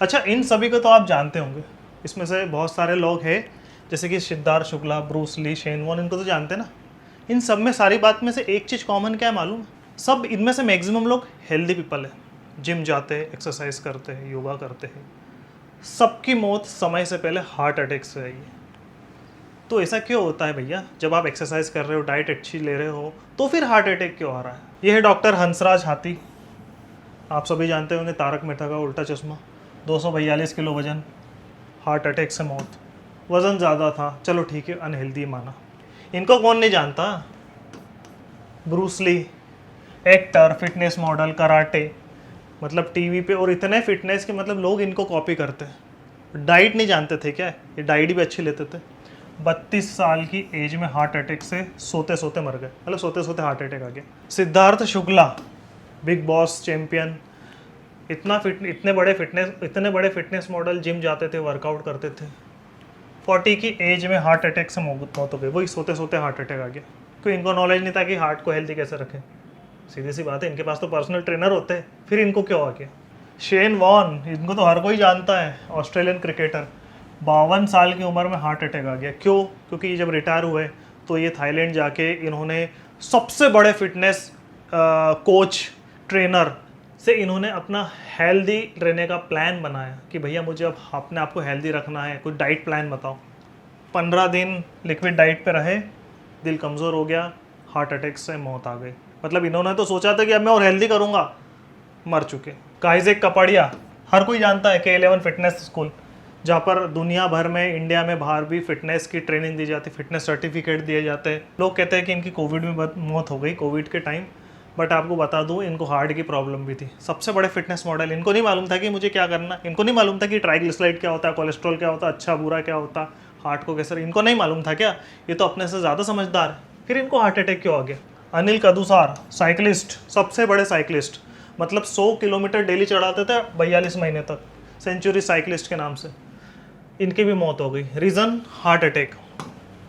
अच्छा, इन सभी को तो आप जानते होंगे, इसमें से बहुत सारे लोग हैं जैसे कि Siddharth Shukla, Bruce Lee, Shane Warne, इनको तो जानते हैं ना। इन सब में सारी बात में से एक चीज़ कॉमन क्या है मालूम है? सब इनमें से मैक्सिमम लोग हेल्दी पीपल है, जिम जाते हैं, एक्सरसाइज करते हैं, योगा करते हैं। सबकी मौत समय से पहले हार्ट अटैक से आई है। तो ऐसा क्यों होता है भैया? जब आप एक्सरसाइज कर रहे हो, डाइट अच्छी ले रहे हो, तो फिर हार्ट अटैक क्यों आ रहा है? यह है डॉक्टर हंसराज हाथी, आप सभी जानते होंगे, तारक मेहता का उल्टा चश्मा। 242 किलो वजन, हार्ट अटैक से मौत। वज़न ज़्यादा था, चलो ठीक है, अनहेल्दी माना। इनको कौन नहीं जानता? Bruce Lee, actor, fitness model, karate, मतलब टीवी पे, और इतने फिटनेस के मतलब लोग इनको कॉपी करते हैं। डाइट नहीं जानते थे क्या? ये डाइट भी अच्छी लेते थे। 32 साल की एज में हार्ट अटैक से सोते सोते मर गए, मतलब सोते सोते हार्ट अटैक आ गया। Siddharth Shukla, big boss champion, इतने बड़े फिटनेस मॉडल, जिम जाते थे, वर्कआउट करते थे। 40 की एज में हार्ट अटैक से मौत हो गई, वही सोते सोते हार्ट अटैक आ गया। क्यों? इनको नॉलेज नहीं था कि हार्ट को हेल्दी कैसे रखें। सीधी सी बात है, इनके पास तो पर्सनल ट्रेनर होते हैं, फिर इनको क्यों आ गया? शेन वॉन, इनको तो हर कोई जानता है, ऑस्ट्रेलियन क्रिकेटर। 52 साल की उम्र में हार्ट अटैक आ गया। क्यों? क्योंकि जब रिटायर हुए तो ये थाईलैंड जाके इन्होंने सबसे बड़े फिटनेस कोच, ट्रेनर से इन्होंने अपना हेल्दी रहने का प्लान बनाया कि भैया मुझे अब अपने आप को हेल्दी रखना है, कुछ डाइट प्लान बताओ। 15 दिन लिक्विड डाइट पे रहे, दिल कमज़ोर हो गया, हार्ट अटैक से मौत आ गई। मतलब इन्होंने तो सोचा था कि अब मैं और हेल्दी करूँगा, मर चुके। काइजेक कपाड़िया, हर कोई जानता है, K11 फिटनेस स्कूल, जहाँ पर दुनिया भर में, इंडिया में, बाहर भी फिटनेस की ट्रेनिंग दी जाती है, फिटनेस सर्टिफिकेट दिए जाते हैं। लोग कहते हैं कि इनकी कोविड में मौत हो गई, कोविड के टाइम, बट आपको बता दूं इनको हार्ट की प्रॉब्लम भी थी। सबसे बड़े फिटनेस मॉडल, इनको नहीं मालूम था कि मुझे क्या करना, इनको नहीं मालूम था कि ट्राइग्लिसराइड क्या होता है, कोलेस्ट्रॉल क्या होता है, अच्छा बुरा क्या होता, हार्ट को कैसे, इनको नहीं मालूम था क्या? ये तो अपने से ज़्यादा समझदार है। फिर इनको हार्ट अटैक क्यों आ गया? अनिल कदुसार, साइकिलिस्ट, सबसे बड़े साइकिलिस्ट, मतलब 100 किलोमीटर डेली चढ़ाते थे 42 महीने तक, सेंचुरी साइकिलिस्ट के नाम से। इनकी भी मौत हो गई। Reason? Heart attack.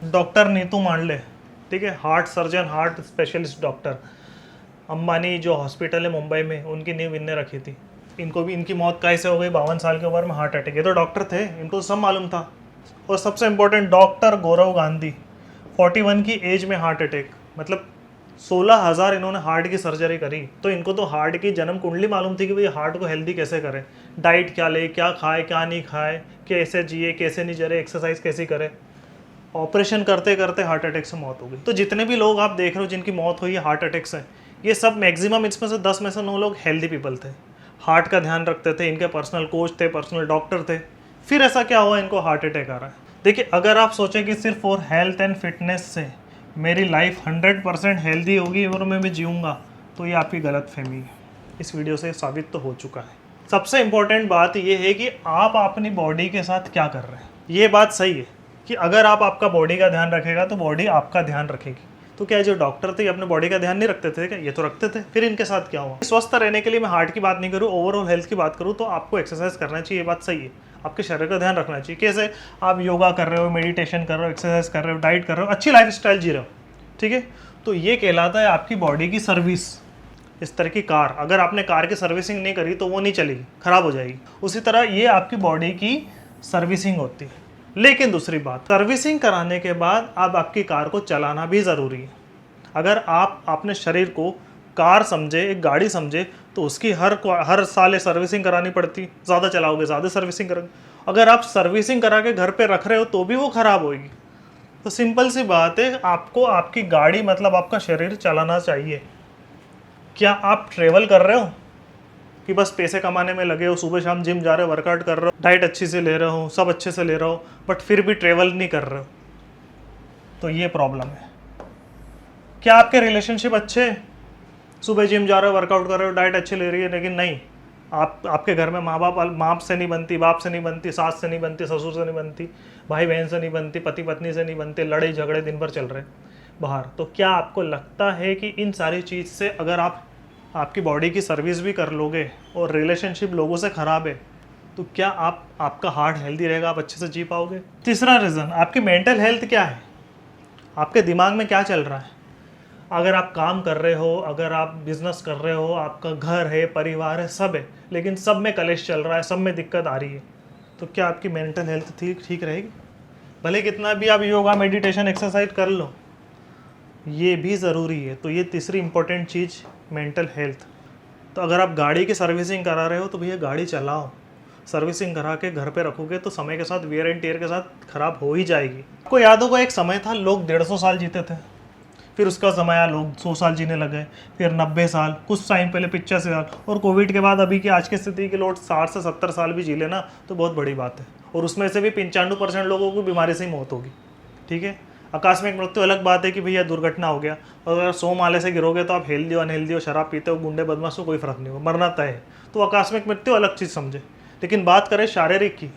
Doctor Neetu Mandle, ठीक है, heart surgeon, heart specialist doctor, Ambani जो हॉस्पिटल है मुंबई में, उनकी नींव इनने रखी थी। इनको भी, इनकी मौत कैसे हो गई? 52 साल की उम्र में हार्ट अटैक। ये तो डॉक्टर थे, इनको तो सब मालूम था। और सबसे इंपॉर्टेंट, डॉक्टर गौरव गांधी, 41 की एज में हार्ट अटैक, मतलब 16,000 इन्होंने हार्ट की सर्जरी करी। तो इनको तो हार्ट की जन्म कुंडली मालूम थी कि भाई हार्ट को हेल्दी कैसे करें, डाइट क्या ले, क्या खाए, क्या नहीं खाए, कैसे जिए, कैसे नहीं जरे, एक्सरसाइज कैसी करे। ऑपरेशन करते करते हार्ट अटैक से मौत हो गई। तो जितने भी लोग आप देख रहे हो जिनकी मौत हुई है हार्ट अटैक से, ये सब मैक्सिमम, इसमें से 10 में से 9 लोग हेल्दी पीपल थे, हार्ट का ध्यान रखते थे, इनके पर्सनल कोच थे, पर्सनल डॉक्टर थे। फिर ऐसा क्या हुआ इनको हार्ट अटैक आ रहा है? देखिए, अगर आप सोचें कि सिर्फ फॉर हेल्थ एंड फिटनेस से मेरी लाइफ 100% हेल्दी होगी और मैं भी जीऊँगा, तो ये आपकी गलत फहमी है। इस वीडियो से साबित तो हो चुका है। सबसे इम्पोर्टेंट बात ये है कि आप अपनी बॉडी के साथ क्या कर रहे हैं। ये बात सही है कि अगर आप आपका बॉडी का ध्यान रखेगा तो बॉडी आपका ध्यान रखेगी। तो क्या जो डॉक्टर थे अपने बॉडी का ध्यान नहीं रखते थे क्या? ये तो रखते थे। फिर इनके साथ क्या हुआ? स्वस्थ रहने के लिए, मैं हार्ट की बात नहीं करूँ, ओवरऑल हेल्थ की बात करूँ, तो आपको एक्सरसाइज करना चाहिए, ये बात सही है। आपके शरीर का ध्यान रखना चाहिए। कैसे? आप योगा कर रहे हो, मेडिटेशन कर रहे हो, एक्सरसाइज कर रहे हो, डाइट कर रहे हो, अच्छी लाइफ स्टाइल जी रहे हो, ठीक है, तो ये कहलाता है आपकी बॉडी की सर्विस। इस तरह की कार, अगर आपने कार की सर्विसिंग नहीं करी तो वो नहीं चलेगी, खराब हो जाएगी। उसी तरह ये आपकी बॉडी की सर्विसिंग होती है। लेकिन दूसरी बात, सर्विसिंग कराने के बाद अब आपकी कार को चलाना भी ज़रूरी है। अगर आप अपने शरीर को कार समझे, एक गाड़ी समझे, तो उसकी हर साल सर्विसिंग करानी पड़ती। ज़्यादा चलाओगे ज़्यादा सर्विसिंग करोगे। अगर आप सर्विसिंग करा के घर पे रख रहे हो तो भी वो ख़राब होगी। तो सिंपल सी बात है, आपको आपकी गाड़ी, मतलब आपका शरीर चलाना चाहिए। क्या आप ट्रेवल कर रहे हो कि बस पैसे कमाने में लगे हो, सुबह शाम जिम जा रहे हो, वर्कआउट कर रहे हो, डाइट अच्छी से ले रहे हो, सब अच्छे से ले रहे हो, बट फिर भी ट्रेवल नहीं कर रहे हो, तो ये प्रॉब्लम है। क्या आपके रिलेशनशिप अच्छे हैं? सुबह जिम जा रहे हो, वर्कआउट कर रहे हो, डाइट अच्छी ले रही है, लेकिन नहीं, आपके घर में माँ से नहीं बनती, बाप से नहीं बनती, सास से नहीं बनती, ससुर से नहीं बनती, भाई बहन से नहीं बनती, पति पत्नी से नहीं बनते, लड़ाई झगड़े दिन भर चल रहे बाहर। तो क्या आपको लगता है कि इन सारी चीज़ से, अगर आप आपकी बॉडी की सर्विस भी कर लोगे और रिलेशनशिप लोगों से ख़राब है, तो क्या आपका हार्ट हेल्दी रहेगा, आप अच्छे से जी पाओगे? तीसरा रीज़न, आपकी मेंटल हेल्थ क्या है, आपके दिमाग में क्या चल रहा है। अगर आप काम कर रहे हो, अगर आप बिजनेस कर रहे हो, आपका घर है, परिवार है, सब है, लेकिन सब में कलेश चल रहा है, सब में दिक्कत आ रही है, तो क्या आपकी मेंटल हेल्थ ठीक रहेगी? भले कितना भी आप योगा, मेडिटेशन, एक्सरसाइज कर लो, ये भी ज़रूरी है। तो ये तीसरी इंपॉर्टेंट चीज़ मेंटल हेल्थ। तो अगर आप गाड़ी की सर्विसिंग करा रहे हो तो भैया गाड़ी चलाओ, सर्विसिंग करा के घर पे रखोगे तो समय के साथ वियर एंड टियर के साथ ख़राब हो ही जाएगी। आपको याद होगा एक समय था लोग 150 साल जीते थे, फिर उसका समय आया लोग 100 साल जीने लगे, फिर 90 साल, कुछ टाइम पहले 85 साल, और कोविड के बाद अभी की आज की स्थिति के लोग 60 से 70 साल भी जी लेना तो बहुत बड़ी बात है। और उसमें से भी 95% लोगों को बीमारी से ही मौत होगी। ठीक है, आकस्मिक मृत्यु अलग बात है कि भैया दुर्घटना हो गया, और अगर 100 माले से गिरोगे तो आप हेल्दी हो अनहेल्दी हो, शराब पीते हो, गुंडे बदमाश हो, कोई फर्क नहीं हो, मरना तय है, तो आकस्मिक मृत्यु अलग चीज़ समझे। लेकिन बात करें शारीरिक की,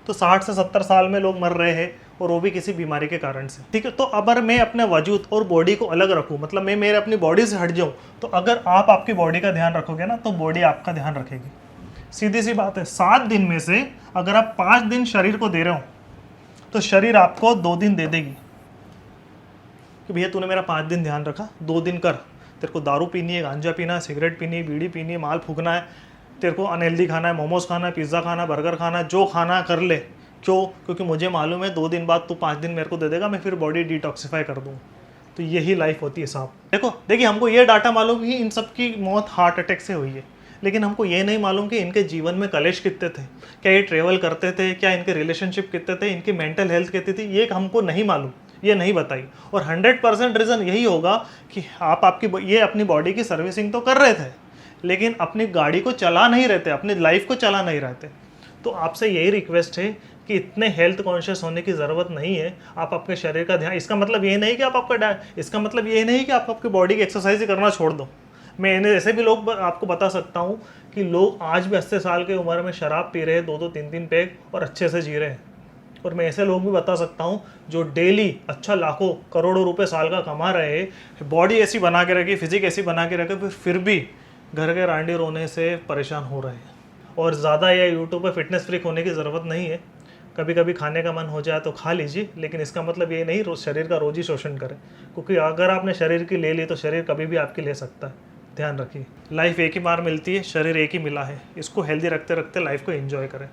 तो 60 से 70 साल में लोग मर रहे हैं, और वो भी किसी बीमारी के कारण से। ठीक है, तो अगर मैं अपने वजूद और बॉडी को अलग रखूँ, मतलब मैं मेरे अपनी बॉडी से हट जाऊँ, तो अगर आप आपकी बॉडी का ध्यान रखोगे ना तो बॉडी आपका ध्यान रखेगी। सीधी सी बात है, 7 दिन में से अगर आप 5 दिन शरीर को दे रहे हो तो शरीर आपको 2 दिन दे देगी कि भैया तूने मेरा 5 दिन ध्यान रखा, 2 दिन कर। तेरे को दारू पीनी है, गांजा पीना है, सिगरेट पीनी है, बीड़ी पीनी है, माल फूकना है, तेरे को अनहेल्दी खाना है, मोमोज खाना है, पिज़्ज़ा खाना है, बर्गर खाना है, जो खाना कर ले। क्यों? क्योंकि मुझे मालूम है 2 दिन बाद तू 5 दिन मेरे को दे देगा, मैं फिर बॉडी डिटॉक्सीफाई कर दूँ। तो यही लाइफ होती है साहब। देखिए हमको ये डाटा मालूम ही इन सब की मौत हार्ट अटैक से हुई है, लेकिन हमको ये नहीं मालूम कि इनके जीवन में कलेश कितने थे, क्या ये ट्रेवल करते थे, क्या इनके रिलेशनशिप कितने थे, इनकी मेंटल हेल्थ कितनी थी, ये हमको नहीं मालूम, ये नहीं बताई। और 100% रीज़न यही होगा कि ये अपनी बॉडी की सर्विसिंग तो कर रहे थे, लेकिन अपनी गाड़ी को चला नहीं रहते, अपनी लाइफ को चला नहीं रहते। तो आपसे यही रिक्वेस्ट है कि इतने हेल्थ कॉन्शियस होने की ज़रूरत नहीं है। आप अपने शरीर का ध्यान, इसका मतलब ये नहीं कि इसका मतलब ये नहीं कि आप आपकी बॉडी की एक्सरसाइज ही करना छोड़ दो। मैं इन्हें ऐसे भी लोग आपको बता सकता हूँ कि लोग आज भी 80 साल की उम्र में शराब पी रहे हैं, 2-2 3-3 पैग, और अच्छे से जी रहे हैं। और मैं ऐसे लोग भी बता सकता हूँ जो डेली अच्छा लाखों करोड़ों रुपए साल का कमा रहे हैं, बॉडी ऐसी बना के रखी, फिजिक ऐसी बना के रखे, फिर भी घर के रांडी रोने से परेशान हो रहे हैं। और ज़्यादा या यूट्यूब पर फिटनेस फ्रीक होने की ज़रूरत नहीं है। कभी कभी खाने का मन हो जाए तो खा लीजिए, लेकिन इसका मतलब ये नहीं शरीर का रोज़ ही शोषण करें, क्योंकि अगर आपने शरीर की ले ली तो शरीर कभी भी आपकी ले सकता है। ध्यान रखिए, लाइफ एक ही बार मिलती है, शरीर एक ही मिला है, इसको हेल्दी रखते रखते लाइफ को एंजॉय करें।